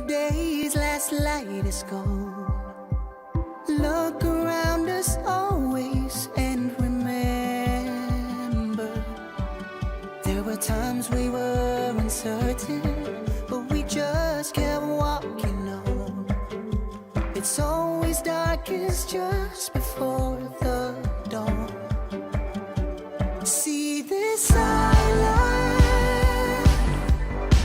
Today's last light is gone. Look around us always and remember, there were times we were uncertain, but we just kept walking on. It's always darkest just before the dawn. See this island,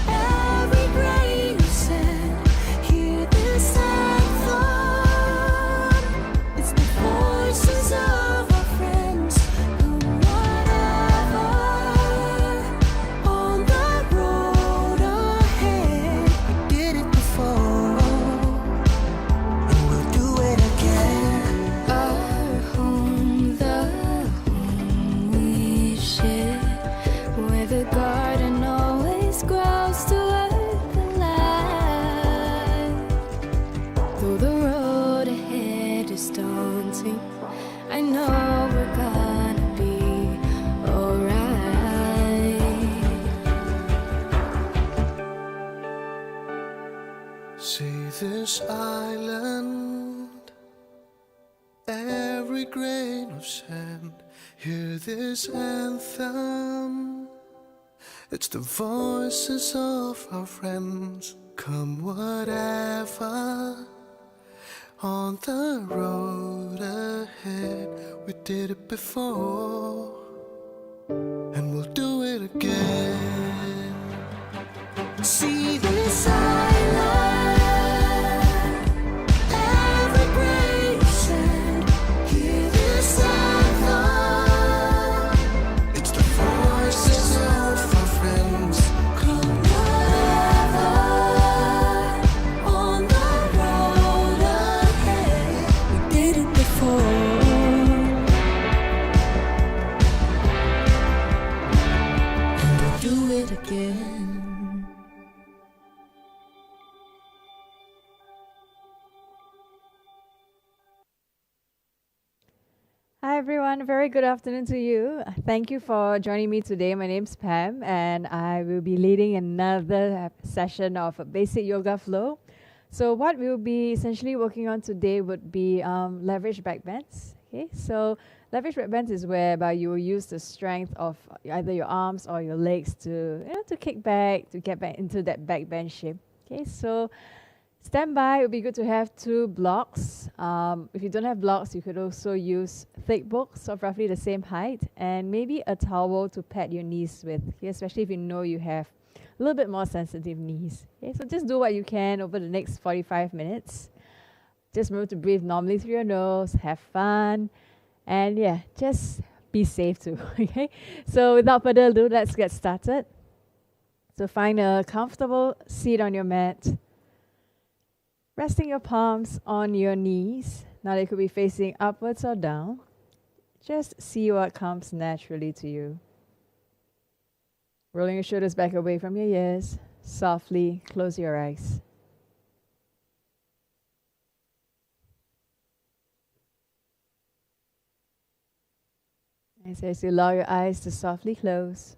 every grain of sand, hear this anthem. It's the voices of our friends, who whatever. On the road ahead, we did it before, and we'll do it again. Our home, the home we share, where the garden always grows to earth and light. Though the road ahead is daunting, I know we're gonna be alright. See this island, every grain of sand, hear this anthem. It's the voices of our friends, come whatever. On the road ahead, we did it before, and we'll do it again. See this island, every grain of sand, hear this anthem. It's the voices of our friends, come whatever. On the road ahead, we did it before, and we'll do it again. Hi everyone, very good afternoon to you. Thank you for joining me today. My name's Pam and I will be leading another session of Basic Yoga Flow. So what we'll be essentially working on today would be leverage back bends. Okay, so leverage back bends is whereby you will use the strength of either your arms or your legs to kick back, to get back into that back bend shape. Okay, so stand by. It would be good to have 2 blocks. If you don't have blocks, you could also use thick books of roughly the same height and maybe a towel to pad your knees with, okay? Especially if you know you have a little bit more sensitive knees. Okay? So just do what you can over the next 45 minutes. Just remember to breathe normally through your nose, have fun, and yeah, just be safe too. Okay? So without further ado, let's get started. So find a comfortable seat on your mat. Resting your palms on your knees. Now they could be facing upwards or down. Just see what comes naturally to you. Rolling your shoulders back away from your ears. Softly close your eyes. And as you allow your eyes to softly close,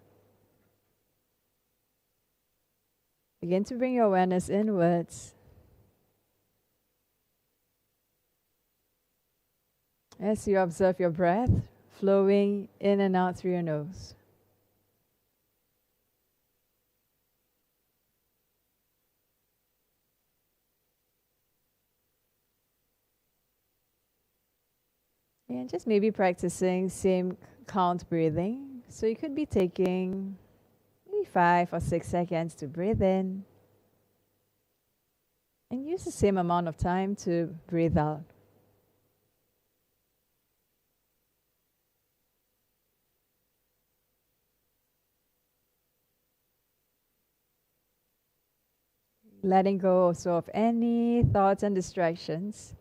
begin to bring your awareness inwards. As you observe your breath flowing in and out through your nose. And just maybe practicing same count breathing. So you could be taking maybe 5 or 6 seconds to breathe in. And use the same amount of time to breathe out. Letting go also of any thoughts and distractions.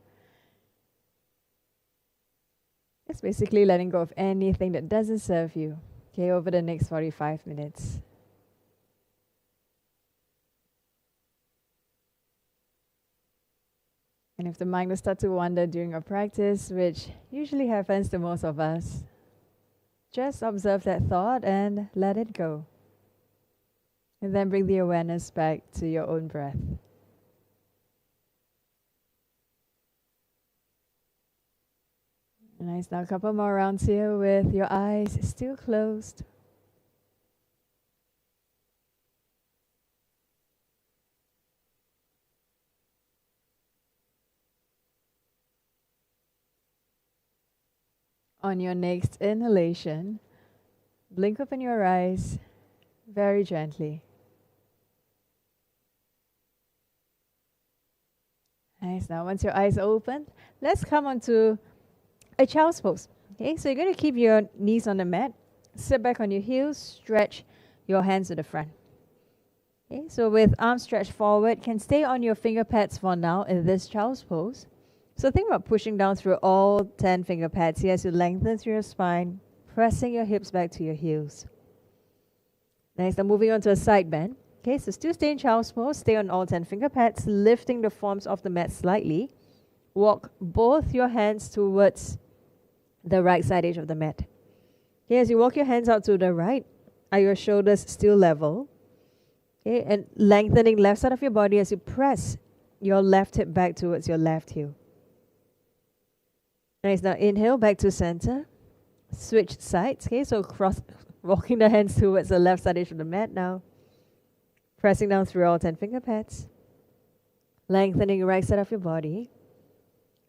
It's basically letting go of anything that doesn't serve you, okay, over the next 45 minutes. And if the mind will start to wander during your practice, which usually happens to most of us, just observe that thought and let it go. And then bring the awareness back to your own breath. Nice. Now a couple more rounds here with your eyes still closed. On your next inhalation, blink open your eyes very gently. Nice. Now once your eyes are open, let's come on to a child's pose. Okay, so you're going to keep your knees on the mat, sit back on your heels, stretch your hands to the front. Okay, so with arms stretched forward, can stay on your finger pads for now in this child's pose. So think about pushing down through all 10 finger pads here as you lengthen through your spine, pressing your hips back to your heels. Next, I'm moving on to a side bend. Okay, so still stay in child's pose, stay on all 10 finger pads, lifting the forms off the mat slightly. Walk both your hands towards the right side edge of the mat. Okay, as you walk your hands out to the right, are your shoulders still level? Okay, and lengthening left side of your body as you press your left hip back towards your left heel. Nice. Now inhale back to center. Switch sides. Okay, so walking the hands towards the left side edge of the mat now. Pressing down through all 10 finger pads. Lengthening right side of your body.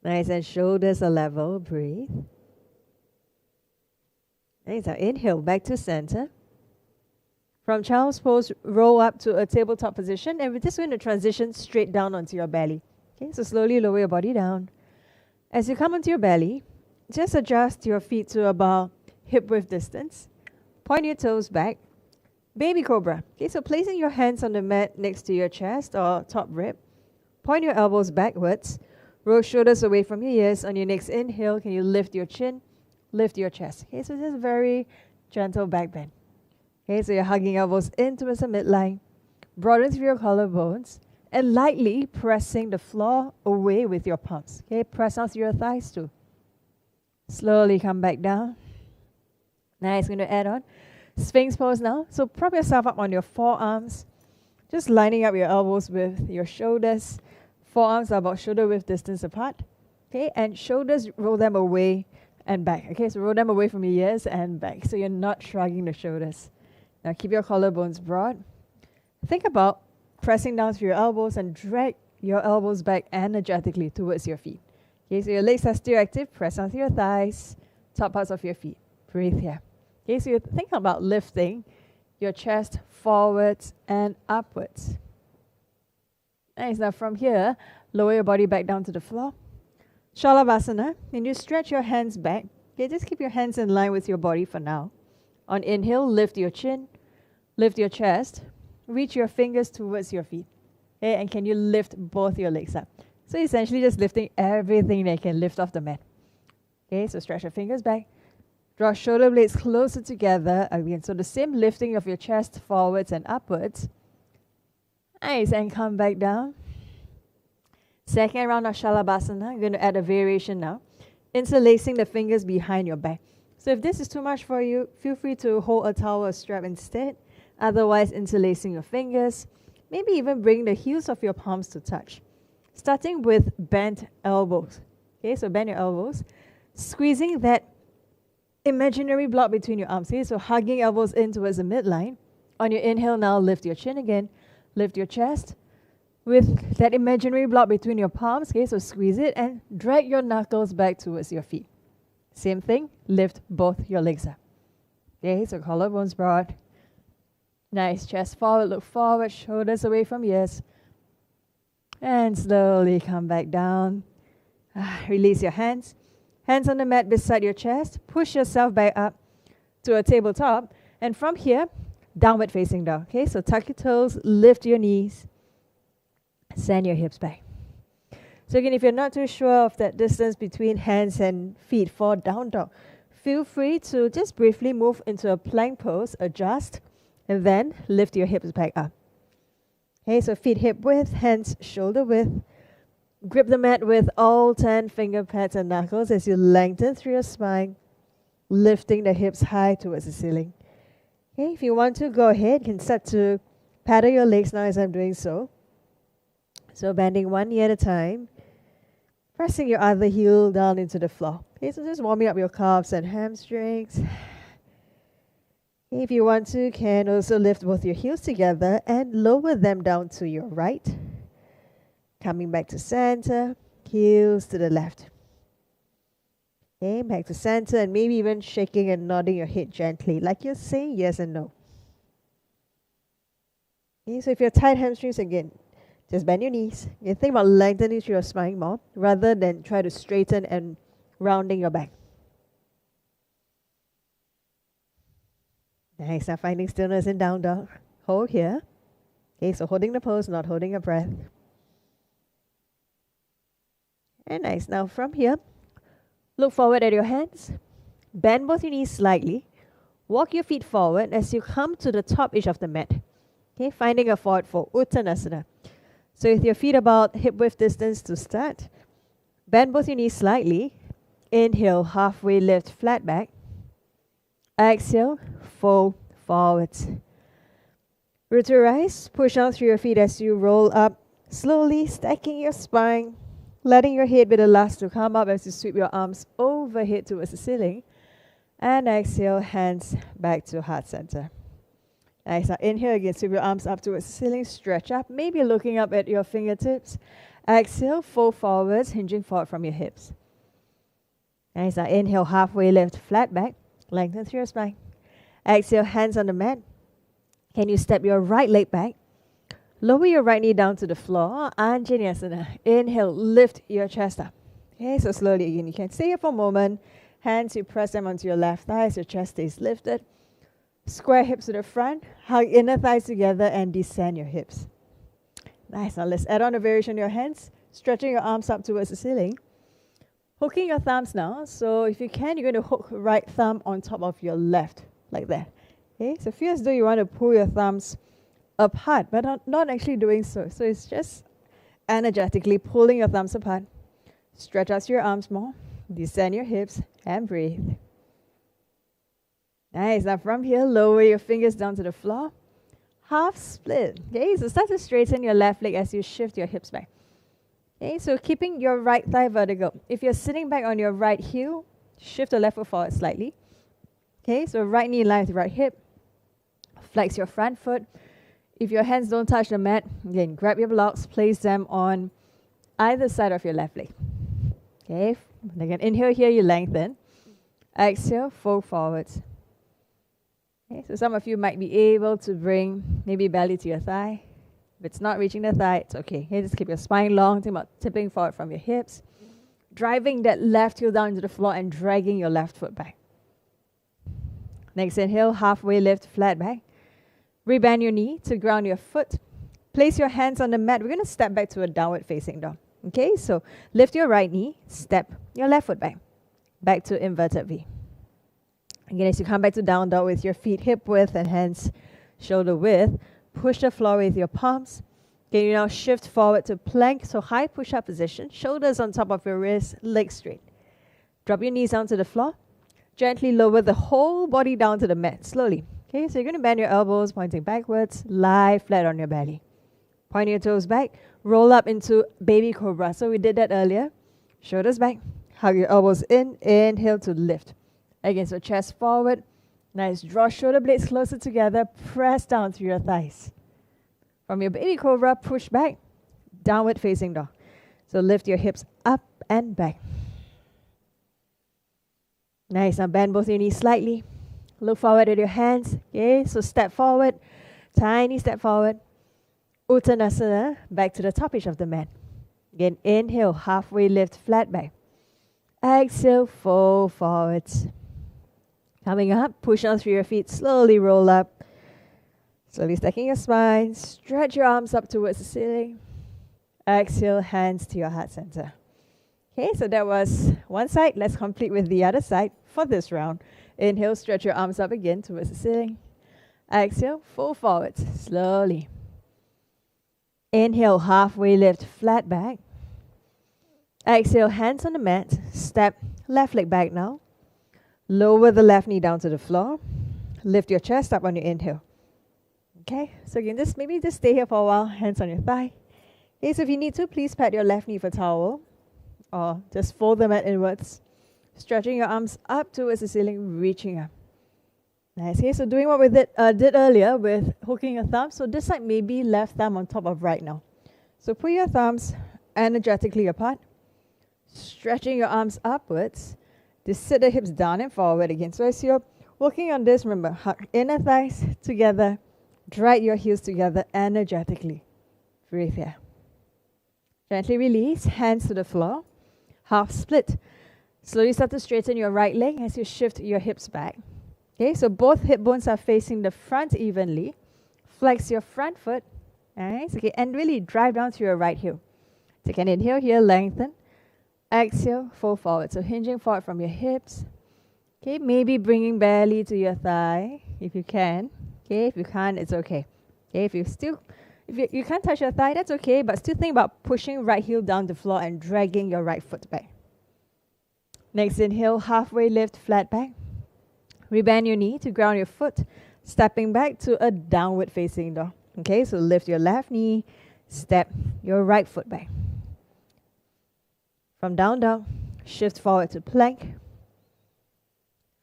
Nice, and shoulders are level. Breathe. Nice. Now inhale back to center. From child's pose, roll up to a tabletop position, and we're just going to transition straight down onto your belly. Okay, so slowly lower your body down. As you come onto your belly, just adjust your feet to about hip width distance. Point your toes back. Baby cobra. Okay, so placing your hands on the mat next to your chest or top rib. Point your elbows backwards. Roll shoulders away from your ears. On your next inhale, can you lift your chin, lift your chest. Okay, so just very gentle back bend. Okay, so you're hugging elbows in towards the midline. Broaden through your collarbones. And lightly pressing the floor away with your palms. Okay, press out through your thighs too. Slowly come back down. Nice, going to add on Sphinx pose now. So prop yourself up on your forearms. Just lining up your elbows with your shoulders. Forearms are about shoulder width distance apart. Okay, and shoulders, roll them away and back. Okay, so roll them away from your ears and back. So you're not shrugging the shoulders. Now keep your collarbones broad. Think about pressing down through your elbows and drag your elbows back energetically towards your feet. Okay, so your legs are still active. Press onto your thighs, top parts of your feet. Breathe here. Okay, so you think about lifting your chest forwards and upwards. Nice. Now from here, lower your body back down to the floor. Shalabhasana. And you stretch your hands back. Okay, just keep your hands in line with your body for now. On inhale, lift your chin, lift your chest. Reach your fingers towards your feet. Okay, and can you lift both your legs up? So essentially just lifting everything that you can lift off the mat. Okay, so stretch your fingers back. Draw shoulder blades closer together again. So the same lifting of your chest forwards and upwards. Nice, and come back down. Second round of Shalabhasana. I'm going to add a variation now. Interlacing the fingers behind your back. So if this is too much for you, feel free to hold a towel or strap instead. Otherwise, interlacing your fingers. Maybe even bring the heels of your palms to touch. Starting with bent elbows. Okay, so bend your elbows. Squeezing that imaginary block between your arms. Okay, so hugging elbows in towards the midline. On your inhale now, lift your chin again. Lift your chest. With that imaginary block between your palms. Okay, so squeeze it and drag your knuckles back towards your feet. Same thing, lift both your legs up. Okay, so collarbones broad. Nice, chest forward, look forward, shoulders away from ears. And slowly come back down. Release your hands. Hands on the mat beside your chest. Push yourself back up to a tabletop. And from here, downward facing dog. Okay, so tuck your toes, lift your knees. Send your hips back. So again, if you're not too sure of that distance between hands and feet for down dog, feel free to just briefly move into a plank pose, adjust, and then lift your hips back up. Okay, so feet hip width, hands shoulder width. Grip the mat with all 10 finger pads and knuckles as you lengthen through your spine, lifting the hips high towards the ceiling. Okay, if you want to, go ahead. You can start to paddle your legs now as I'm doing so. So bending one knee at a time. Pressing your other heel down into the floor. Okay, so just warming up your calves and hamstrings. If you want to, can also lift both your heels together and lower them down to your right. Coming back to center, heels to the left. Okay, back to center, and maybe even shaking and nodding your head gently, like you're saying yes and no. Okay, so if you're tight hamstrings again, just bend your knees. You think about lengthening through your spine more, rather than try to straighten and rounding your back. Nice, now finding stillness in down dog. Hold here. Okay, so holding the pose, not holding your breath. And nice, now from here, look forward at your hands. Bend both your knees slightly. Walk your feet forward as you come to the top edge of the mat. Okay, finding a forward fold, Uttanasana. So with your feet about hip width distance to start, bend both your knees slightly. Inhale, halfway lift, flat back. Exhale, fold forwards. Root to rise, push out through your feet as you roll up, slowly stacking your spine, letting your head be the last to come up as you sweep your arms overhead towards the ceiling. And exhale, hands back to heart center. Nice, now inhale again, sweep your arms up towards the ceiling, stretch up, maybe looking up at your fingertips. Exhale, fold forwards, hinging forward from your hips. Nice, now inhale, halfway lift, flat back. Lengthen through your spine. Exhale, hands on the mat. Can you step your right leg back? Lower your right knee down to the floor. Anjaneyasana. Inhale, lift your chest up. Okay, so slowly again. You can stay here for a moment. Hands, you press them onto your left thigh as your chest stays lifted. Square hips to the front. Hug inner thighs together and descend your hips. Nice. Now let's add on a variation on your hands. Stretching your arms up towards the ceiling. Hooking your thumbs now. So if you can, you're going to hook right thumb on top of your left, like that. Okay, so feel as though you want to pull your thumbs apart, but not actually doing so. So it's just energetically pulling your thumbs apart. Stretch out your arms more. Descend your hips and breathe. Nice. Now from here, lower your fingers down to the floor. Half split. Okay, so start to straighten your left leg as you shift your hips back. Okay, so keeping your right thigh vertical. If you're sitting back on your right heel, shift the left foot forward slightly. Okay, so right knee in line with right hip. Flex your front foot. If your hands don't touch the mat, again, grab your blocks, place them on either side of your left leg. Okay, again, inhale here, you lengthen. Exhale, fold forwards. Okay, so some of you might be able to bring maybe belly to your thigh. If it's not reaching the thigh, it's okay. Okay, just keep your spine long. Think about tipping forward from your hips. Driving that left heel down to the floor and dragging your left foot back. Next inhale, halfway lift, flat back. Rebend your knee to ground your foot. Place your hands on the mat. We're going to step back to a downward facing dog. Okay, so lift your right knee, step your left foot back. Back to inverted V. Again, as you come back to down dog with your feet hip width and hands shoulder width, push the floor with your palms. Okay, you now shift forward to plank, so high push-up position, shoulders on top of your wrists, legs straight. Drop your knees down to the floor. Gently lower the whole body down to the mat, slowly. Okay, so you're going to bend your elbows, pointing backwards, lie flat on your belly. Point your toes back, roll up into baby cobra. So we did that earlier. Shoulders back, hug your elbows in, inhale to lift. Again, so chest forward. Nice, draw shoulder blades closer together, press down through your thighs. From your baby cobra, push back, downward facing dog. So lift your hips up and back. Nice, now bend both your knees slightly. Look forward at your hands. Okay, so step forward, tiny step forward. Uttanasana, back to the top edge of the mat. Again, inhale, halfway lift, flat back. Exhale, fold forwards. Coming up, push on through your feet, slowly roll up. Slowly stacking your spine, stretch your arms up towards the ceiling. Exhale, hands to your heart center. Okay, so that was one side. Let's complete with the other side for this round. Inhale, stretch your arms up again towards the ceiling. Exhale, fold forwards, slowly. Inhale, halfway lift, flat back. Exhale, hands on the mat. Step left leg back now. Lower the left knee down to the floor. Lift your chest up on your inhale. Okay, so again, maybe just stay here for a while. Hands on your thigh. Okay, so if you need to, please pat your left knee for towel. or just fold the mat inwards. Stretching your arms up towards the ceiling, reaching up. Nice. Okay, so doing what we did earlier with hooking your thumbs. So this side may be left thumb on top of right now. So put your thumbs energetically apart, stretching your arms upwards. Just sit the hips down and forward again. So as you're working on this, remember, hug inner thighs together, drag your heels together energetically. Breathe here. Gently release, hands to the floor, half split. Slowly start to straighten your right leg as you shift your hips back. Okay, so both hip bones are facing the front evenly. Flex your front foot. Nice. Okay, and really drive down to your right heel. Take an inhale here, lengthen. Exhale, fold forward. So hinging forward from your hips. Okay, maybe bringing belly to your thigh if you can. Okay, if you can't, it's okay. Okay, if you can't touch your thigh, that's okay, but still think about pushing right heel down the floor and dragging your right foot back. Next inhale, halfway lift, flat back. Rebend your knee to ground your foot, stepping back to a downward facing dog. Okay, so lift your left knee, step your right foot back. From down dog, shift forward to plank.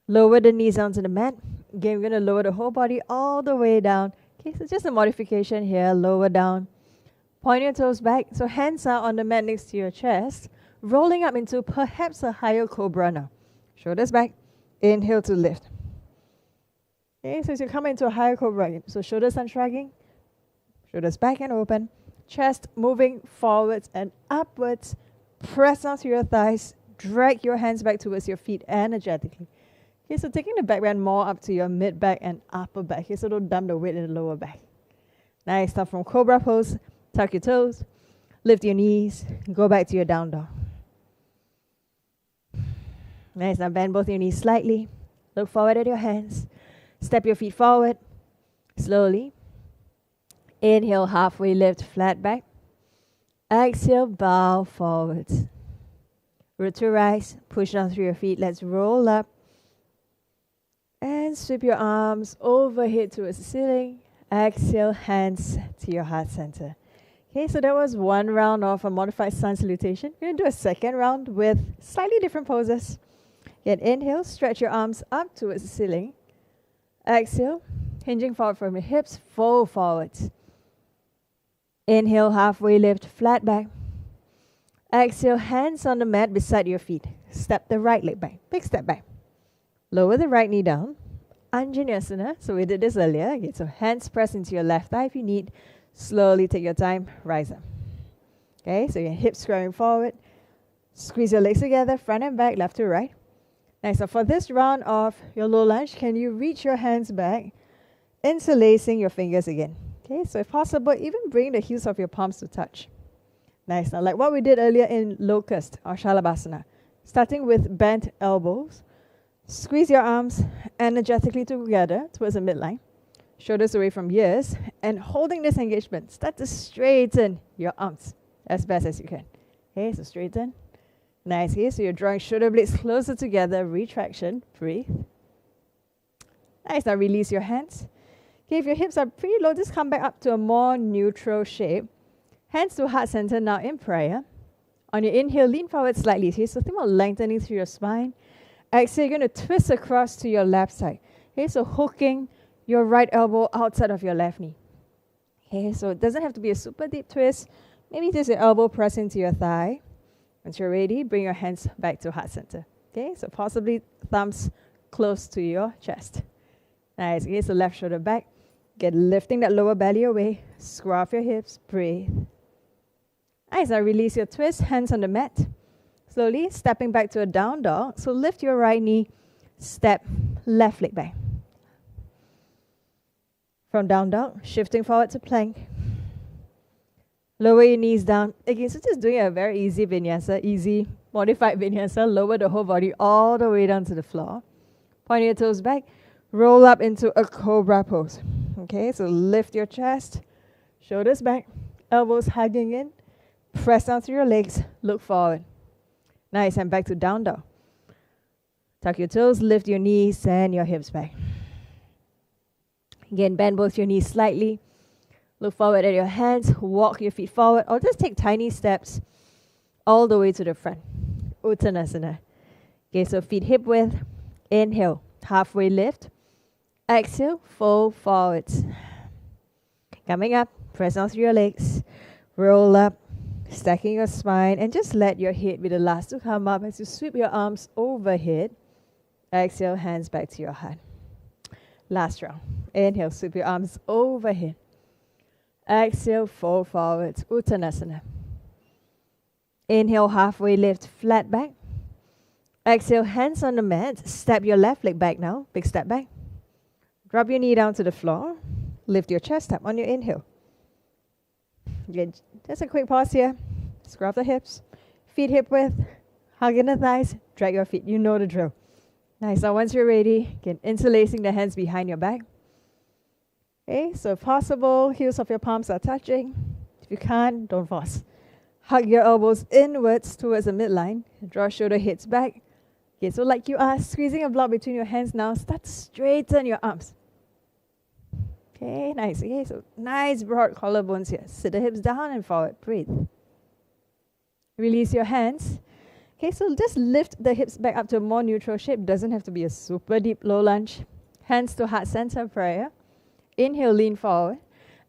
Lower the knees onto the mat. Again, we're going to lower the whole body all the way down. Okay, so just a modification here, lower down. Point your toes back, so hands are on the mat next to your chest, rolling up into perhaps a higher cobra now. Shoulders back, inhale to lift. Okay, so as you come into a higher cobra, so shoulders unshrugging, shoulders back and open, chest moving forwards and upwards, press down to your thighs, drag your hands back towards your feet energetically. Okay, so taking the back bend more up to your mid back and upper back. Okay, so don't dump the weight in the lower back. Nice. Start from cobra pose, tuck your toes, lift your knees, go back to your down dog. Nice. Now bend both your knees slightly. Look forward at your hands. Step your feet forward slowly. Inhale, halfway lift, flat back. Exhale, bow forwards. Root to rise, push down through your feet. Let's roll up. And sweep your arms overhead towards the ceiling. Exhale, hands to your heart center. Okay, so that was one round of a modified sun salutation. We're going to do a second round with slightly different poses. Again, inhale, stretch your arms up towards the ceiling. Exhale, hinging forward from your hips, fold forwards. Inhale, halfway lift, flat back. Exhale, hands on the mat beside your feet. Step the right leg back, big step back. Lower the right knee down. Anjaneyasana, so we did this earlier. Okay, so hands press into your left thigh if you need. Slowly take your time, rise up. Okay, so your hips squaring forward. Squeeze your legs together, front and back, left to right. Nice. So for this round of your low lunge, can you reach your hands back, interlacing your fingers again? Okay, so if possible, even bring the heels of your palms to touch. Nice. Now, like what we did earlier in locust or shalabhasana, starting with bent elbows, squeeze your arms energetically together towards the midline, shoulders away from ears, and holding this engagement, start to straighten your arms as best as you can. Okay, so straighten. Nice. Okay, so you're drawing shoulder blades closer together, retraction, breathe. Nice. Now release your hands. Okay, if your hips are pretty low, just come back up to a more neutral shape. Hands to heart center now in prayer. On your inhale, lean forward slightly. Okay, so think about lengthening through your spine. Exhale, you're going to twist across to your left side. Okay, so hooking your right elbow outside of your left knee. Okay, so it doesn't have to be a super deep twist. Maybe just your elbow press into your thigh. Once you're ready, bring your hands back to heart center. Okay, so possibly thumbs close to your chest. Nice. Okay, so left shoulder back. Get lifting that lower belly away. Screw off your hips. Breathe. Nice. Now release your twist. Hands on the mat. Slowly stepping back to a down dog. So lift your right knee. Step left leg back. From down dog, shifting forward to plank. Lower your knees down. Again, so just doing a very easy vinyasa, easy modified vinyasa. Lower the whole body all the way down to the floor. Point your toes back. Roll up into a cobra pose. Okay, so lift your chest. Shoulders back. Elbows hugging in. Press down through your legs. Look forward. Nice, and back to down dog. Tuck your toes, lift your knees and your hips back. Again, bend both your knees slightly. Look forward at your hands, walk your feet forward, or just take tiny steps all the way to the front. Uttanasana. Okay, so feet hip width. Inhale, halfway lift. Exhale, fold forwards. Coming up, press down through your legs. Roll up, stacking your spine, and just let your head be the last to come up as you sweep your arms overhead. Exhale, hands back to your heart. Last round. Inhale, sweep your arms overhead. Exhale, fold forwards. Uttanasana. Inhale, halfway lift, flat back. Exhale, hands on the mat. Step your left leg back now. Big step back. Drop your knee down to the floor. Lift your chest up on your inhale. Again, just a quick pause here. Scrub the hips. Feet hip width. Hug in the thighs. Drag your feet. You know the drill. Nice. Now once you're ready, again, interlacing the hands behind your back. Okay, so if possible, heels of your palms are touching. If you can't, don't force. Hug your elbows inwards towards the midline. Draw shoulder heads back. Okay, so like you are squeezing a block between your hands now, start to straighten your arms. Okay, nice. Okay, so nice broad collarbones here. Sit the hips down and forward. Breathe. Release your hands. Okay, so just lift the hips back up to a more neutral shape. Doesn't have to be a super deep low lunge. Hands to heart center prayer. Inhale, lean forward.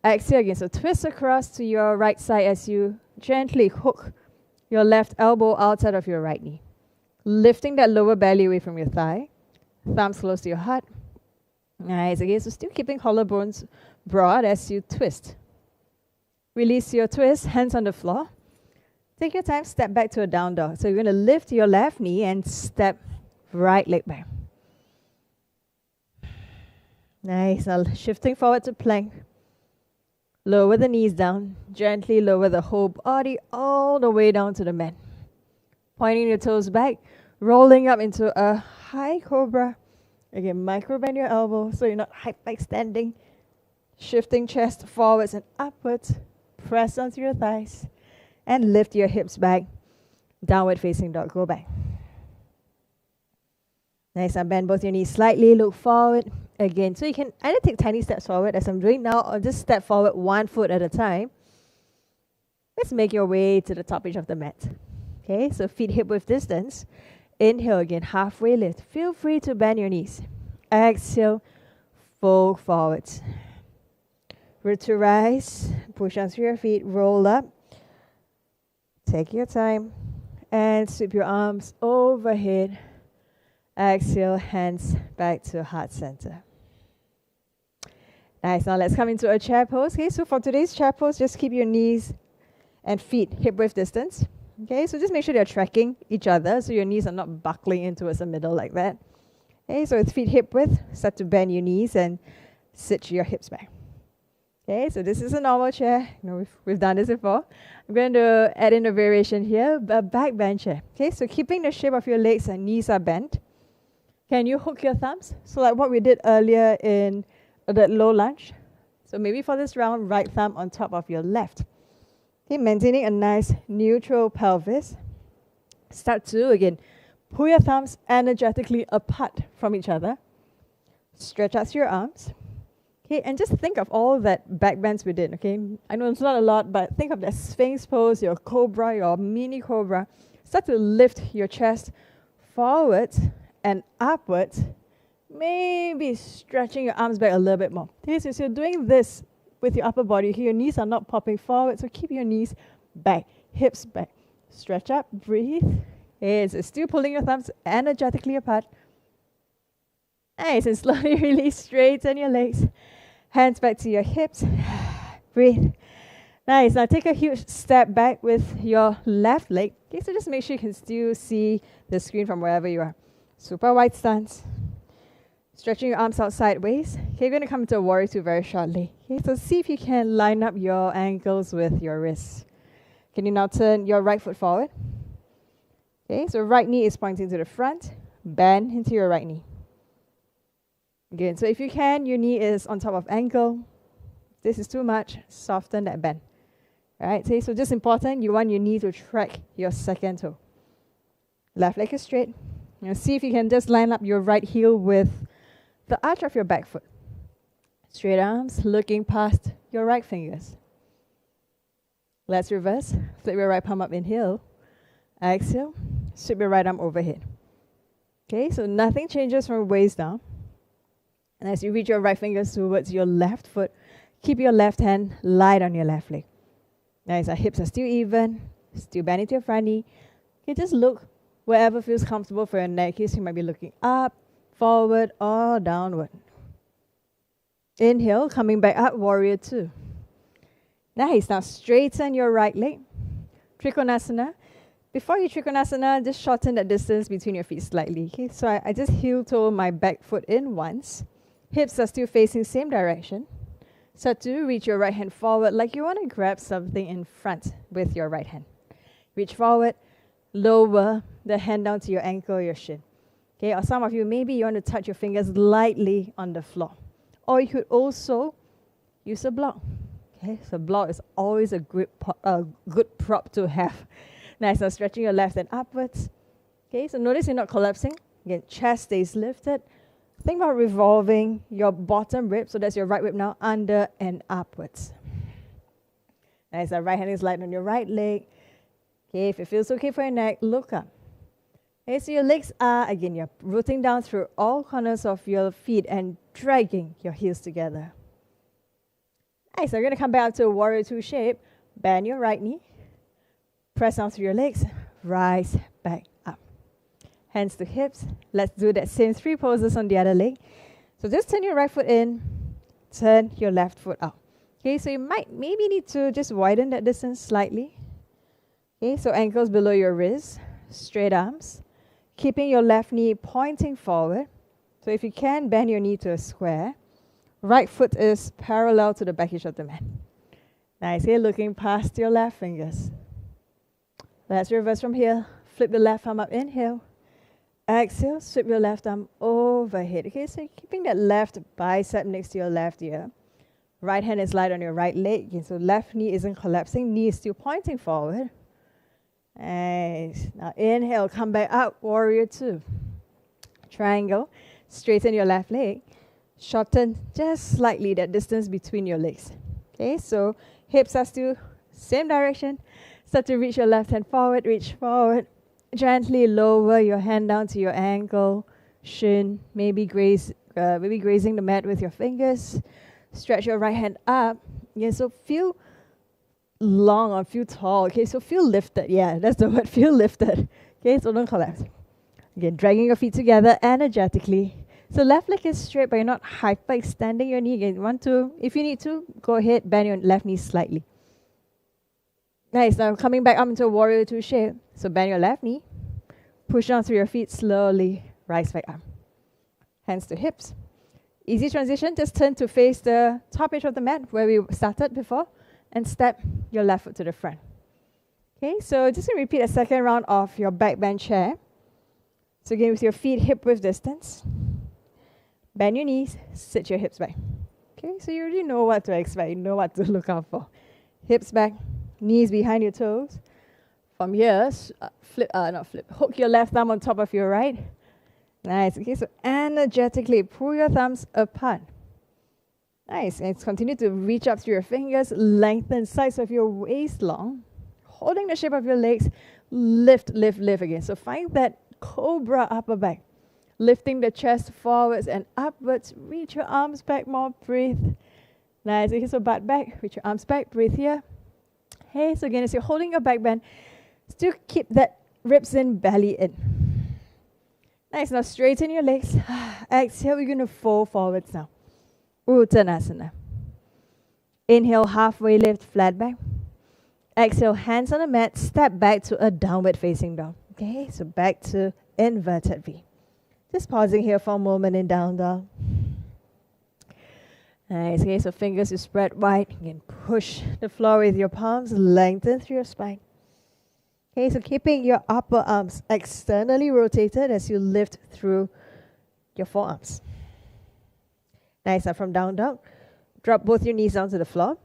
Exhale again. So twist across to your right side as you gently hook your left elbow outside of your right knee. Lifting that lower belly away from your thigh. Thumbs close to your heart. Nice. Again, so still keeping collarbones broad as you twist. Release your twist, hands on the floor. Take your time, step back to a down dog. So you're going to lift your left knee and step right leg back. Nice. Now shifting forward to plank. Lower the knees down. Gently lower the whole body all the way down to the mat. Pointing your toes back. Rolling up into a high cobra. Again, micro bend your elbow so you're not hyperextending. Shifting chest forwards and upwards. Press onto your thighs. And lift your hips back. Downward facing dog. Go back. Nice. And bend both your knees slightly. Look forward. Again. So you can either take tiny steps forward as I'm doing now, or just step forward 1 foot at a time. Let's make your way to the top edge of the mat. Okay, so feet hip width distance. Inhale again, halfway lift. Feel free to bend your knees. Exhale, fold forwards. Root to rise. Push on through your feet. Roll up. Take your time. And sweep your arms overhead. Exhale, hands back to heart center. Nice. Now let's come into a chair pose. Okay, so for today's chair pose, just keep your knees and feet hip width distance. Okay, so just make sure they're tracking each other so your knees are not buckling in towards the middle like that. Okay, so with feet hip width, start to bend your knees and sit your hips back. Okay, so this is a normal chair. You know, we've done this before. I'm going to add in a variation here, a back bend chair. Okay, so keeping the shape of your legs and knees are bent. Can you hook your thumbs? So like what we did earlier in that low lunge. So maybe for this round, right thumb on top of your left. Okay, maintaining a nice neutral pelvis. Start to, again, pull your thumbs energetically apart from each other. Stretch out your arms. Okay, and just think of all that back bends we did, okay? I know it's not a lot, but think of that Sphinx pose, your cobra, your mini cobra. Start to lift your chest forwards and upwards. Maybe stretching your arms back a little bit more. Okay, so you're doing this with your upper body. Your knees are not popping forward, so keep your knees back, hips back. Stretch up, breathe. Okay, so still pulling your thumbs energetically apart. Nice, and slowly release, straighten your legs. Hands back to your hips. Breathe. Nice, now take a huge step back with your left leg. Okay, so just make sure you can still see the screen from wherever you are. Super wide stance. Stretching your arms out sideways. Okay, you're going to come into a warrior two very shortly. Okay, so see if you can line up your ankles with your wrists. Can you now turn your right foot forward? Okay, so right knee is pointing to the front. Bend into your right knee. Again, so if you can, your knee is on top of ankle. If this is too much, soften that bend. Alright, so just important, you want your knee to track your second toe. Left leg is straight. Now see if you can just line up your right heel with the arch of your back foot. Straight arms, looking past your right fingers. Let's reverse. Flip your right palm up, inhale. Exhale, sweep your right arm overhead. Okay, so nothing changes from waist down. And as you reach your right fingers towards your left foot, keep your left hand light on your left leg. Nice, our hips are still even, still bend into your front knee. Okay, just look wherever feels comfortable for your neck. You might be looking up, forward, or downward. Inhale, coming back up, warrior two. Nice, now straighten your right leg. Trikonasana. Before you Trikonasana, just shorten the distance between your feet slightly. Okay, so I just heel toe my back foot in once. Hips are still facing same direction. Start to reach your right hand forward like you want to grab something in front with your right hand. Reach forward, lower the hand down to your ankle or your shin. Okay, or some of you, maybe you want to touch your fingers lightly on the floor. Or you could also use a block. Okay, so block is always a good prop to have. Nice, now stretching your left hand upwards. Okay, so notice you're not collapsing. Again, chest stays lifted. Think about revolving your bottom rib, so that's your right rib now, under and upwards. Nice, our right hand is light on your right leg. Okay, if it feels okay for your neck, look up. Okay, so your legs are, again, you're rooting down through all corners of your feet and dragging your heels together. Nice, so you're going to come back up to a warrior two shape. Bend your right knee. Press down through your legs. Rise back up. Hands to hips. Let's do that same three poses on the other leg. So just turn your right foot in. Turn your left foot out. Okay, so you might maybe need to just widen that distance slightly. Okay, so ankles below your wrists. Straight arms. Keeping your left knee pointing forward. So if you can, bend your knee to a square. Right foot is parallel to the back edge of the mat. Nice, here looking past your left fingers. Let's reverse from here. Flip the left arm up, inhale. Exhale, sweep your left arm overhead. Okay, so keeping that left bicep next to your left ear. Right hand is light on your right leg. Okay, so left knee isn't collapsing, knee is still pointing forward. Nice. Now inhale, come back up, warrior two. Triangle, straighten your left leg. Shorten just slightly that distance between your legs. Okay, so hips are still same direction. Start to reach your left hand forward, reach forward. Gently lower your hand down to your ankle, shin, maybe grazing the mat with your fingers. Stretch your right hand up. Yeah, so feel long or feel tall. Okay, so feel lifted. Yeah, that's the word, feel lifted. Okay, so don't collapse. Again, dragging your feet together energetically. So left leg is straight, but you're not hyperextending your knee. Again, if you need to, go ahead, bend your left knee slightly. Nice, now coming back up into a warrior two shape. So bend your left knee, push down through your feet slowly, rise back up. Hands to hips. Easy transition, just turn to face the top edge of the mat where we started before and step your left foot to the front. Okay, so just to repeat a second round of your back bend chair. So again, with your feet hip width distance. Bend your knees, sit your hips back. Okay, so you already know what to expect, you know what to look out for. Hips back, knees behind your toes. From here, hook your left thumb on top of your right. Nice, okay, so energetically pull your thumbs apart. Nice, and continue to reach up through your fingers, lengthen sides of your waist long. Holding the shape of your legs, lift, lift, lift again. So find that cobra upper back. Lifting the chest forwards and upwards. Reach your arms back more, breathe. Nice, okay, so butt back, reach your arms back, breathe here. Hey, so again, as you're holding your back bend, still keep that ribs in, belly in. Nice, now straighten your legs. Exhale, we're going to fold forwards now. Uttanasana. Inhale, halfway lift, flat back. Exhale, hands on the mat, step back to a downward facing dog. Okay, so back to inverted V. Just pausing here for a moment in down dog. Nice, okay, so fingers you spread wide. Again, push the floor with your palms, lengthen through your spine. Okay, so keeping your upper arms externally rotated as you lift through your forearms. Nice, now from down dog, drop both your knees down to the floor.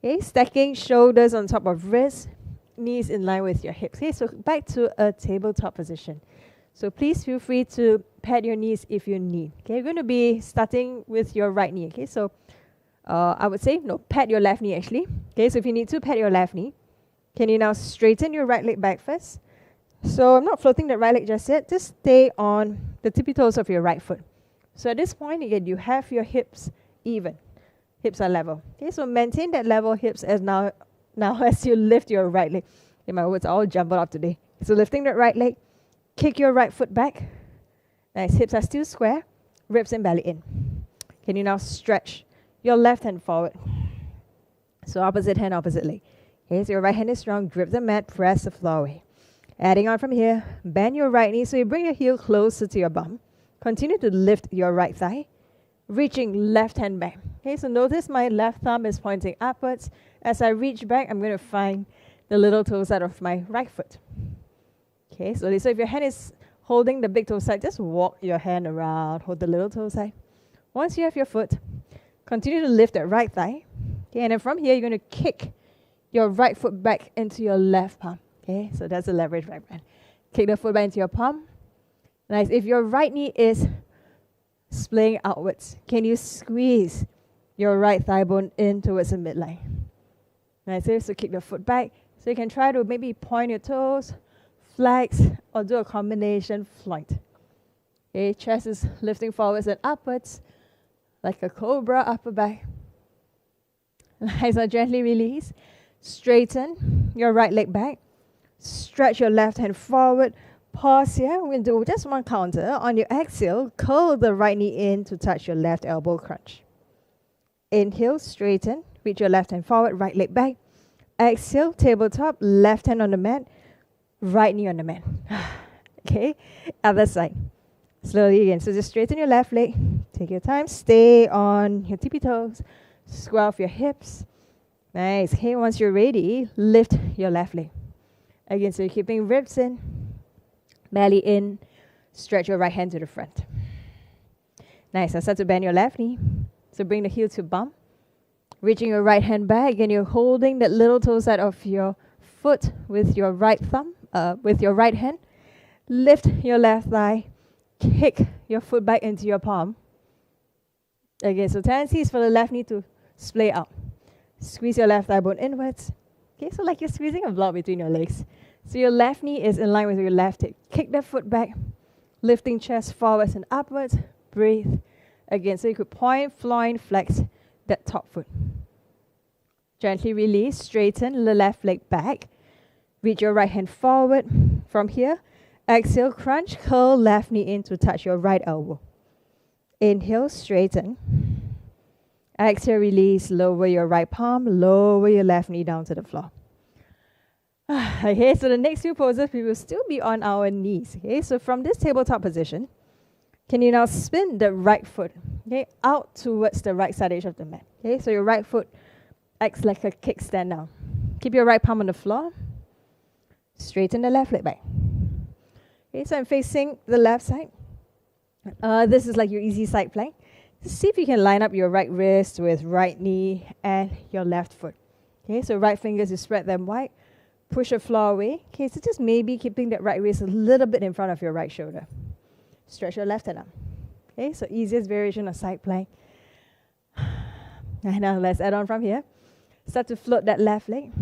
Okay, stacking shoulders on top of wrists, knees in line with your hips. Okay, so back to a tabletop position. So please feel free to pat your knees if you need. Okay, you're going to be starting with your right knee. Okay, so I would say, no, pat your left knee actually. Okay, so if you need to, pat your left knee. Can you now straighten your right leg back first? So I'm not floating the right leg just yet. Just stay on the tippy toes of your right foot. So at this point, again, you have your hips even. Hips are level. Okay, so maintain that level hips as now as you lift your right leg. Okay, my words are all jumbled up today. So lifting that right leg, kick your right foot back. Nice, hips are still square, ribs and belly in. Can you now stretch your left hand forward? So opposite hand, opposite leg. Okay, so your right hand is strong, grip the mat, press the floor away. Adding on from here, bend your right knee so you bring your heel closer to your bum. Continue to lift your right thigh, reaching left hand back. Okay, so notice my left thumb is pointing upwards. As I reach back, I'm going to find the little toe side of my right foot. Okay, so if your hand is holding the big toe side, just walk your hand around, hold the little toe side. Once you have your foot, continue to lift that right thigh. Okay, and then from here, you're going to kick your right foot back into your left palm. Okay, so that's the leverage back bend. Kick the foot back into your palm. Nice. If your right knee is splaying outwards, can you squeeze your right thigh bone in towards the midline? Nice. So kick the foot back. So you can try to maybe point your toes, flex, or do a combination flight. Okay, chest is lifting forwards and upwards, like a cobra, upper back. Nice. So gently release. Straighten your right leg back. Stretch your left hand forward. Pause here. We'll do just one counter. On your exhale, curl the right knee in to touch your left elbow crunch. Inhale, straighten. Reach your left hand forward, right leg back. Exhale, tabletop, left hand on the mat, right knee on the mat. Okay, other side. Slowly again. So just straighten your left leg. Take your time. Stay on your tippy toes. Square off your hips. Nice. Okay, once you're ready, lift your left leg. Again, so you're keeping ribs in, belly in, stretch your right hand to the front. Nice, now start to bend your left knee. So bring the heel to bum. Reaching your right hand back, and you're holding that little toe side of your foot with your right thumb, with your right hand. Lift your left thigh, kick your foot back into your palm. Again, so tendency is for the left knee to splay out. Squeeze your left thigh bone inwards. Okay, so like you're squeezing a block between your legs. So your left knee is in line with your left hip. Kick that foot back, lifting chest forwards and upwards. Breathe. Again, so you could point, flex that top foot. Gently release, straighten the left leg back. Reach your right hand forward. From here, exhale, crunch, curl left knee in to touch your right elbow. Inhale, straighten. Exhale, release, lower your right palm, lower your left knee down to the floor. Okay, so the next few poses, we will still be on our knees. Okay, so from this tabletop position, can you now spin the right foot, okay, out towards the right side edge of the mat? Okay, so your right foot acts like a kickstand now. Keep your right palm on the floor. Straighten the left leg back. Okay, so I'm facing the left side. This is like your easy side plank. See if you can line up your right wrist with right knee and your left foot. Okay, so right fingers, you spread them wide. Push the floor away. Okay, so just maybe keeping that right wrist a little bit in front of your right shoulder. Stretch your left hand up. Okay, so easiest variation of side plank. And now let's add on from here. Start to float that left leg.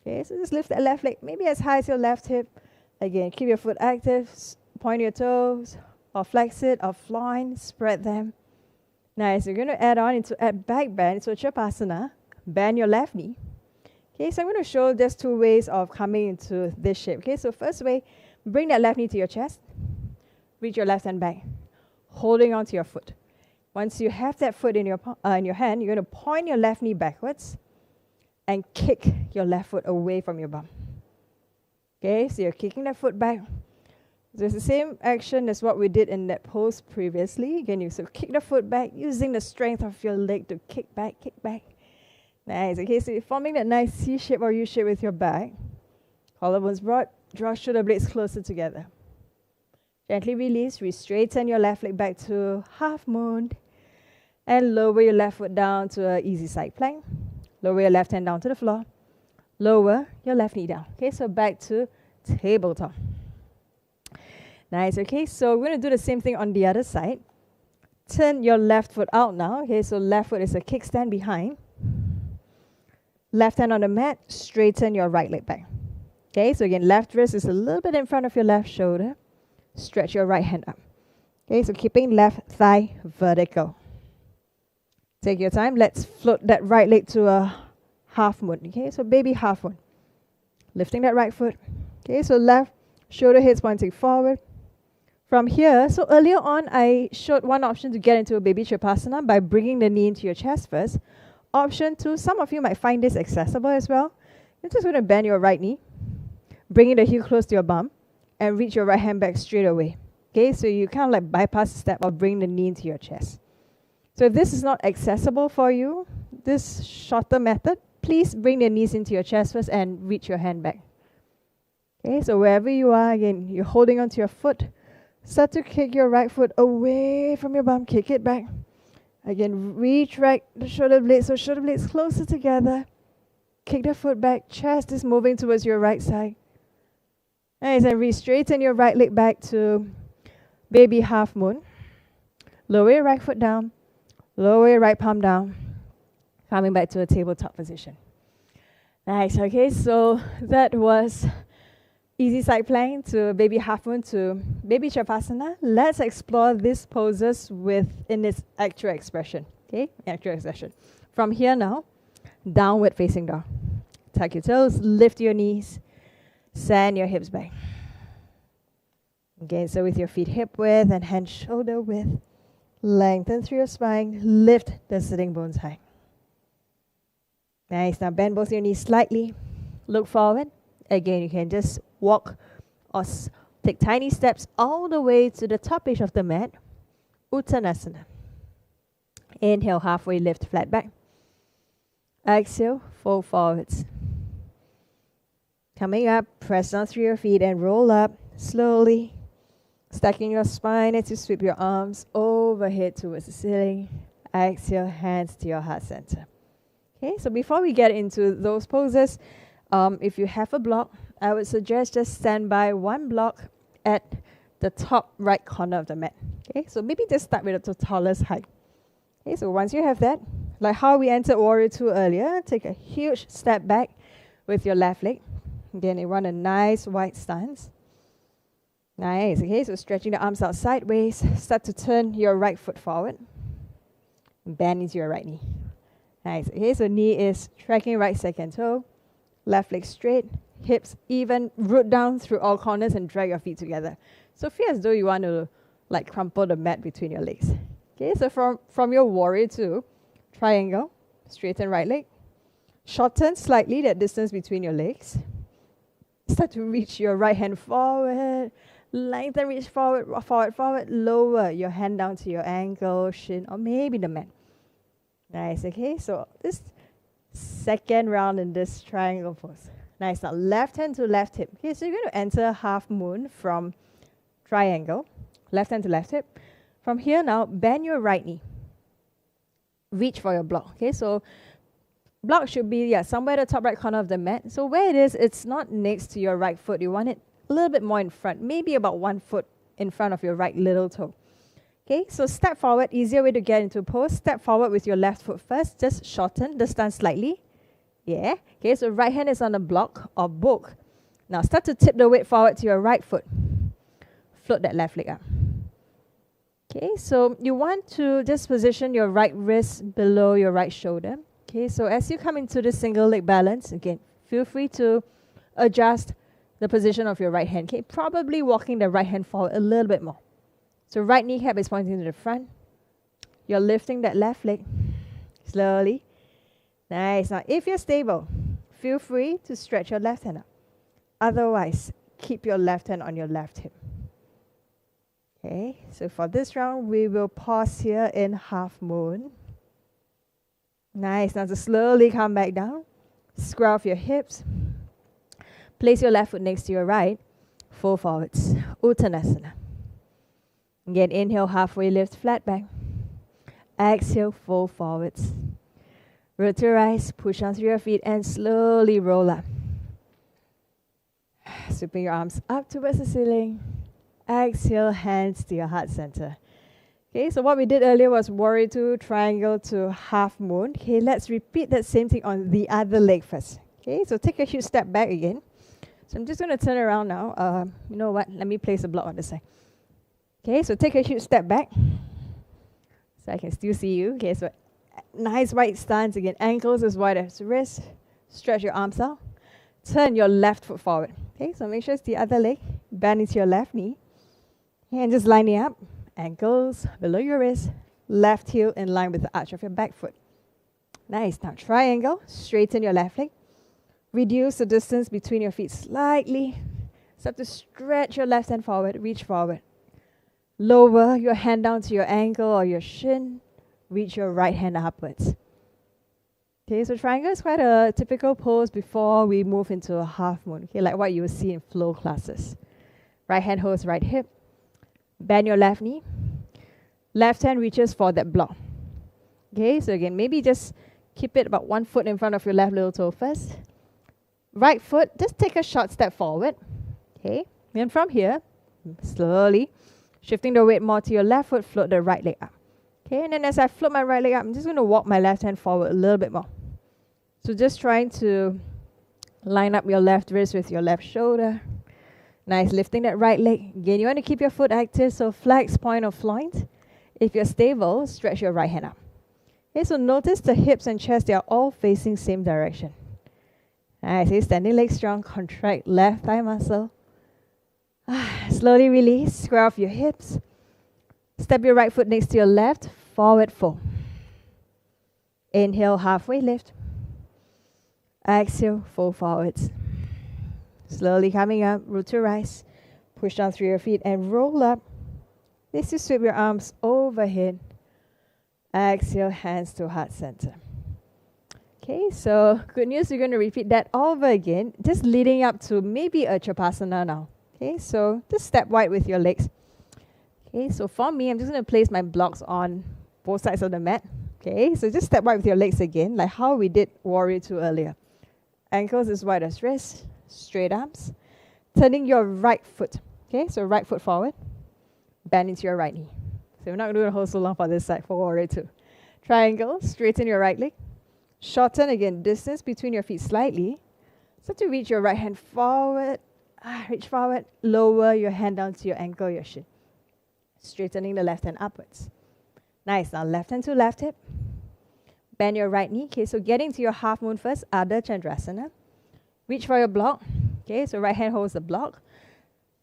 Okay, so just lift that left leg, maybe as high as your left hip. Again, keep your foot active. Point your toes. Or flex it, or fly, spread them. Nice. You're going to add on into back bend, so Chapasana. Bend your left knee. Okay, so I'm going to show just two ways of coming into this shape. Okay, so first way, bring that left knee to your chest. Reach your left hand back, holding onto your foot. Once you have that foot in your hand, you're going to point your left knee backwards and kick your left foot away from your bum. Okay, so you're kicking that foot back. So it's the same action as what we did in that pose previously. Again, you so kick the foot back using the strength of your leg to kick back. Nice. Okay, so you're forming that nice C shape or U shape with your back. Collarbones broad, draw shoulder blades closer together. Gently release, straighten your left leg back to half moon. And lower your left foot down to an easy side plank. Lower your left hand down to the floor. Lower your left knee down. Okay, so back to tabletop. Nice, okay, so we're going to do the same thing on the other side. Turn your left foot out now. Okay, so left foot is a kickstand behind. Left hand on the mat, straighten your right leg back. Okay, so again, left wrist is a little bit in front of your left shoulder. Stretch your right hand up. Okay, so keeping left thigh vertical. Take your time. Let's float that right leg to a half moon. Okay, so baby half moon. Lifting that right foot. Okay, so left shoulder heads pointing forward. From here, so earlier on, I showed one option to get into a baby Trikonasana by bringing the knee into your chest first. Option 2, some of you might find this accessible as well. You're just going to bend your right knee, bringing the heel close to your bum, and reach your right hand back straight away. Okay, so you kind of like bypass the step of bringing the knee into your chest. So if this is not accessible for you, this shorter method, please bring the knees into your chest first and reach your hand back. Okay, so wherever you are, again, you're holding onto your foot. Start to kick your right foot away from your bum, kick it back. Again, reach right the shoulder blades, so shoulder blades closer together. Kick the foot back, chest is moving towards your right side. Nice, and re-straighten your right leg back to baby half moon. Lower your right foot down, lower your right palm down. Coming back to a tabletop position. Nice, okay, so that was easy side plank to baby half moon to baby Trikonasana. Let's explore these poses in its actual expression. Okay, actual expression. From here now, downward facing dog. Tuck your toes, lift your knees, send your hips back. Okay, so with your feet hip width and hand shoulder width, lengthen through your spine, lift the sitting bones high. Nice, now bend both your knees slightly, look forward. Again, you can just walk or take tiny steps all the way to the top edge of the mat. Uttanasana. Inhale, halfway lift, flat back. Exhale, fold forwards. Coming up, press down through your feet and roll up slowly. Stacking your spine as you sweep your arms overhead towards the ceiling. Exhale, hands to your heart center. Okay, so before we get into those poses, if you have a block, I would suggest just stand by one block at the top right corner of the mat. Okay, so maybe just start with the tallest height. Okay, so once you have that, like how we entered Warrior 2 earlier, take a huge step back with your left leg. Again, you want a nice wide stance. Nice, okay, so stretching the arms out sideways. Start to turn your right foot forward. Bend into your right knee. Nice, okay, so knee is tracking right second toe. Left leg straight, hips even, root down through all corners and drag your feet together. So feel as though you want to like crumple the mat between your legs. Okay, so from your Warrior 2, triangle, straighten right leg. Shorten slightly that distance between your legs. Start to reach your right hand forward. Lengthen, reach forward, forward, forward. Lower your hand down to your ankle, shin, or maybe the mat. Nice, okay, so this second round in this triangle pose. Nice, now left hand to left hip. Okay, so you're going to enter half moon from triangle. Left hand to left hip. From here now, bend your right knee. Reach for your block. Okay, so block should be somewhere at the top right corner of the mat. So where it is, it's not next to your right foot. You want it a little bit more in front, maybe about 1 foot in front of your right little toe. Okay, so step forward, easier way to get into a pose. Step forward with your left foot first, just shorten the stance slightly. Yeah, okay, so right hand is on the block or book. Now start to tip the weight forward to your right foot. Float that left leg up. Okay, so you want to just position your right wrist below your right shoulder. Okay, so as you come into the single leg balance, again, feel free to adjust the position of your right hand. Okay, probably walking the right hand forward a little bit more. So right kneecap is pointing to the front. You're lifting that left leg slowly. Nice. Now, if you're stable, feel free to stretch your left hand up. Otherwise, keep your left hand on your left hip. Okay, so for this round, we will pause here in half moon. Nice. Now to slowly come back down. Square off your hips. Place your left foot next to your right. Fold forwards. Uttanasana. Again, inhale, halfway lift, flat back. Exhale, fold forwards. Root your eyes, push on through your feet, and slowly roll up. Sweeping your arms up towards the ceiling. Exhale, hands to your heart center. Okay, so what we did earlier was warrior two, triangle to half moon. Okay, let's repeat that same thing on the other leg first. Okay, so take a huge step back again. So I'm just going to turn around now. You know what? Let me place a block on this side. Okay, so take a huge step back. So I can still see you. Okay, so nice wide stance again. Ankles as wide as wrist. Stretch your arms out. Turn your left foot forward. Okay, so make sure it's the other leg. Bend into your left knee. And just line it up. Ankles below your wrist. Left heel in line with the arch of your back foot. Nice. Now triangle. Straighten your left leg. Reduce the distance between your feet slightly. Start to stretch your left hand forward. Reach forward. Lower your hand down to your ankle or your shin. Reach your right hand upwards. Okay, so triangle is quite a typical pose before we move into a half moon. Okay, like what you will see in flow classes. Right hand holds right hip. Bend your left knee. Left hand reaches for that block. Okay, so again, maybe just keep it about 1 foot in front of your left little toe first. Right foot, just take a short step forward. Okay, and from here, slowly, shifting the weight more to your left foot, float the right leg up. Okay, and then as I float my right leg up, I'm just going to walk my left hand forward a little bit more. So just trying to line up your left wrist with your left shoulder. Nice, lifting that right leg. Again, you want to keep your foot active, so flex, point of loins. If you're stable, stretch your right hand up. Okay, so notice the hips and chest, they are all facing same direction. Nice, standing leg strong, contract left thigh muscle. Slowly release, square off your hips. Step your right foot next to your left, forward fold. Inhale, halfway lift. Exhale, fold forwards. Slowly coming up, root to rise. Push down through your feet and roll up. This is sweep your arms overhead. Exhale, hands to heart center. Okay, so good news, you're going to repeat that over again, just leading up to maybe a Chapasana now. Okay, so just step wide with your legs. Okay, so for me, I'm just going to place my blocks on both sides of the mat. Okay, so just step wide with your legs again, like how we did warrior two earlier. Ankles as wide as wrist, straight arms. Turning your right foot. Okay, so right foot forward. Bend into your right knee. So we're not going to hold so long for this side for warrior two. Triangle, straighten your right leg. Shorten again, distance between your feet slightly. Start to reach your right hand forward. Reach forward. Lower your hand down to your ankle, your shin. Straightening the left hand upwards. Nice. Now left hand to left hip. Bend your right knee. Okay, so getting to your half moon first, Ardha Chandrasana. Reach for your block. Okay, so right hand holds the block.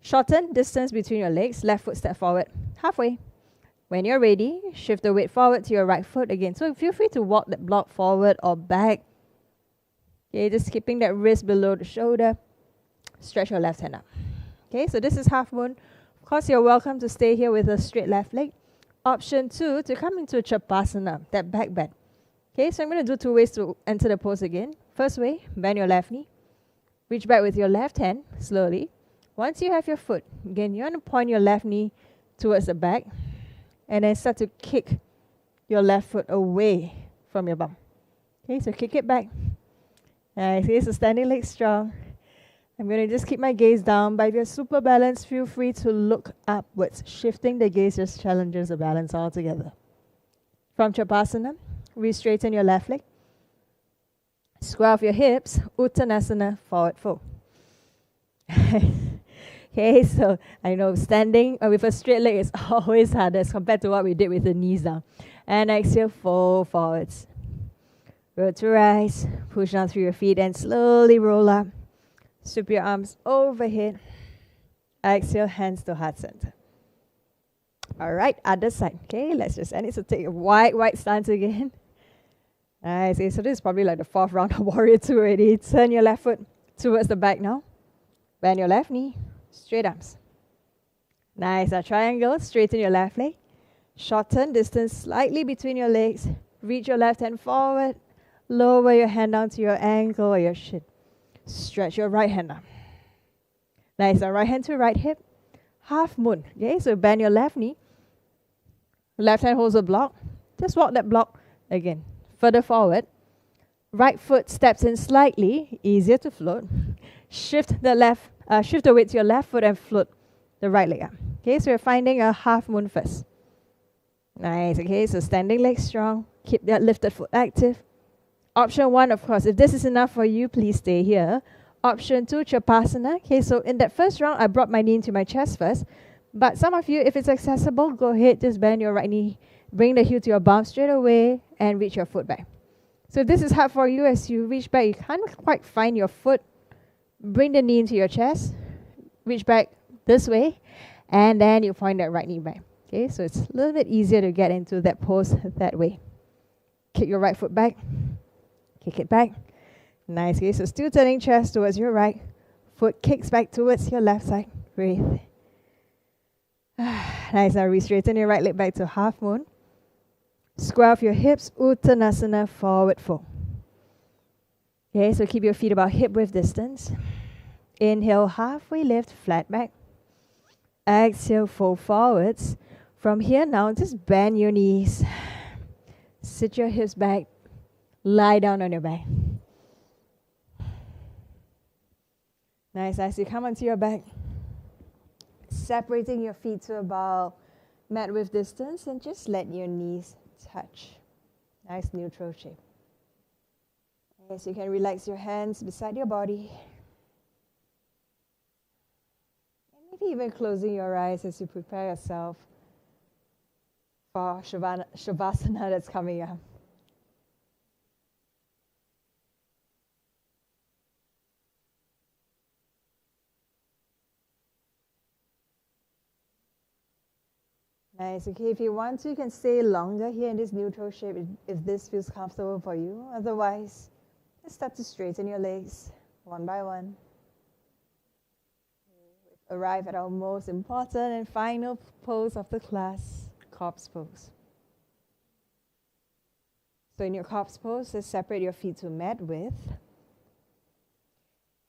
Shorten distance between your legs. Left foot step forward. Halfway. When you're ready, shift the weight forward to your right foot again. So feel free to walk that block forward or back. Okay, just keeping that wrist below the shoulder. Stretch your left hand up. Okay, so this is half moon. Of course, you're welcome to stay here with a straight left leg. Option 2, to come into Chapasana, that back bend. Okay, so I'm going to do 2 ways to enter the pose again. First way, bend your left knee. Reach back with your left hand, slowly. Once you have your foot, again, you want to point your left knee towards the back. And then start to kick your left foot away from your bum. Okay, so kick it back. Nice. Okay, so standing leg strong. I'm going to just keep my gaze down. But if you're super balanced, feel free to look upwards. Shifting the gaze just challenges the balance altogether. From Chapasana, re-straighten your left leg. Square off your hips. Uttanasana, forward fold. Okay, so I know standing with a straight leg is always harder as compared to what we did with the knees down. And exhale, fold forwards. Roll to rise. Push down through your feet and slowly roll up. Sweep your arms overhead. Exhale, hands to heart center. All right, other side. Okay, let's just end it. So take a wide stance again. Nice. Okay, so this is probably like the 4th round of warrior two already. Turn your left foot towards the back now. Bend your left knee. Straight arms. Nice. Now triangle. Straighten your left leg. Shorten distance slightly between your legs. Reach your left hand forward. Lower your hand down to your ankle or your shin. Stretch your right hand up. Nice. Now right hand to right hip. Half moon. Okay, so bend your left knee. Left hand holds a block. Just walk that block again. Further forward. Right foot steps in slightly. Easier to float. Shift the weight to your left foot and float the right leg up. Okay, so you're finding a half moon first. Nice, okay, so standing legs strong. Keep that lifted foot active. Option 1, of course, if this is enough for you, please stay here. Option 2, Chapasana. Okay, so in that first round, I brought my knee into my chest first. But some of you, if it's accessible, go ahead, just bend your right knee. Bring the heel to your bum straight away and reach your foot back. So if this is hard for you, as you reach back, you can't quite find your foot. Bring the knee into your chest. Reach back this way. And then you point that right knee back. Okay, so it's a little bit easier to get into that pose that way. Kick your right foot back. Kick it back. Nice. Okay, so still turning chest towards your right. Foot kicks back towards your left side. Breathe. Nice. Now re-straighten your right leg back to half moon. Square off your hips. Uttanasana, forward fold. Okay, so keep your feet about hip width distance. Inhale, halfway lift, flat back. Exhale, fold forwards. From here now, just bend your knees. Sit your hips back. Lie down on your back. Nice. As you come onto your back, separating your feet to about mat width distance and just let your knees touch. Nice neutral shape. Yes, you can relax your hands beside your body. And maybe even closing your eyes as you prepare yourself for Shavasana that's coming up. Nice. Okay, if you want to, you can stay longer here in this neutral shape if this feels comfortable for you. Otherwise, let's start to straighten your legs one by one. We've arrived at our most important and final pose of the class, corpse pose. So in your corpse pose, just separate your feet to mat width.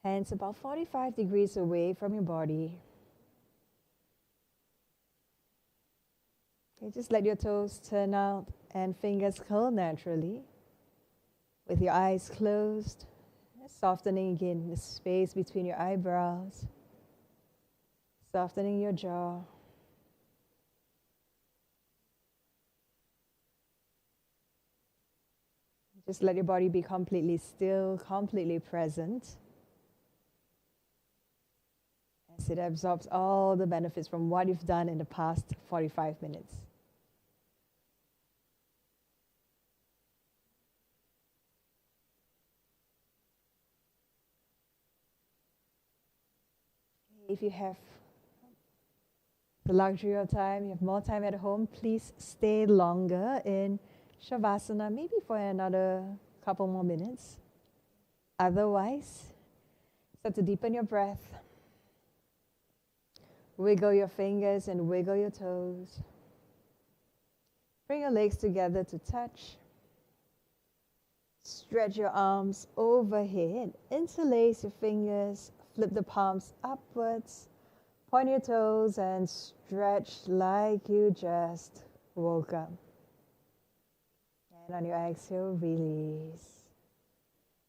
Hands about 45 degrees away from your body. Okay, just let your toes turn out and fingers curl naturally. With your eyes closed, softening again the space between your eyebrows, softening your jaw. Just let your body be completely still, completely present, as it absorbs all the benefits from what you've done in the past 45 minutes. If you have the luxury of time, you have more time at home, please stay longer in Shavasana, maybe for another couple more minutes. Otherwise, start to deepen your breath. Wiggle your fingers and wiggle your toes. Bring your legs together to touch. Stretch your arms overhead. Interlace your fingers. Flip the palms upwards. Point your toes and stretch like you just woke up. And on your exhale, release.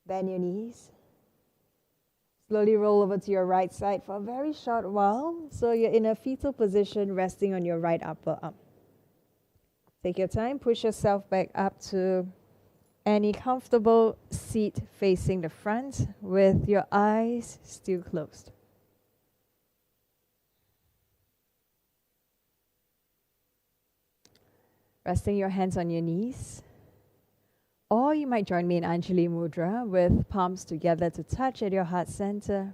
Bend your knees. Slowly roll over to your right side for a very short while. So you're in a fetal position, resting on your right upper arm. Take your time, push yourself back up to any comfortable seat facing the front with your eyes still closed. Resting your hands on your knees. Or you might join me in Anjali Mudra with palms together to touch at your heart center.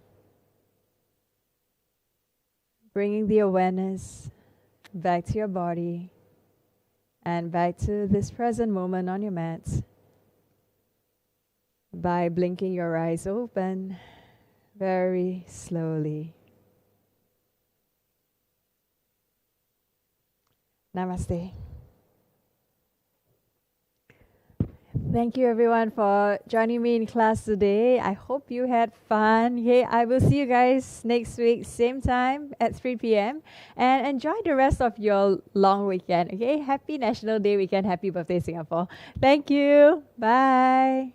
Bringing the awareness back to your body and back to this present moment on your mat. By blinking your eyes open very slowly. Namaste. Thank you everyone for joining me in class today. I hope you had fun. Okay, I will see you guys next week, same time at 3 p.m. And enjoy the rest of your long weekend. Okay, happy National Day weekend. Happy birthday, Singapore. Thank you. Bye.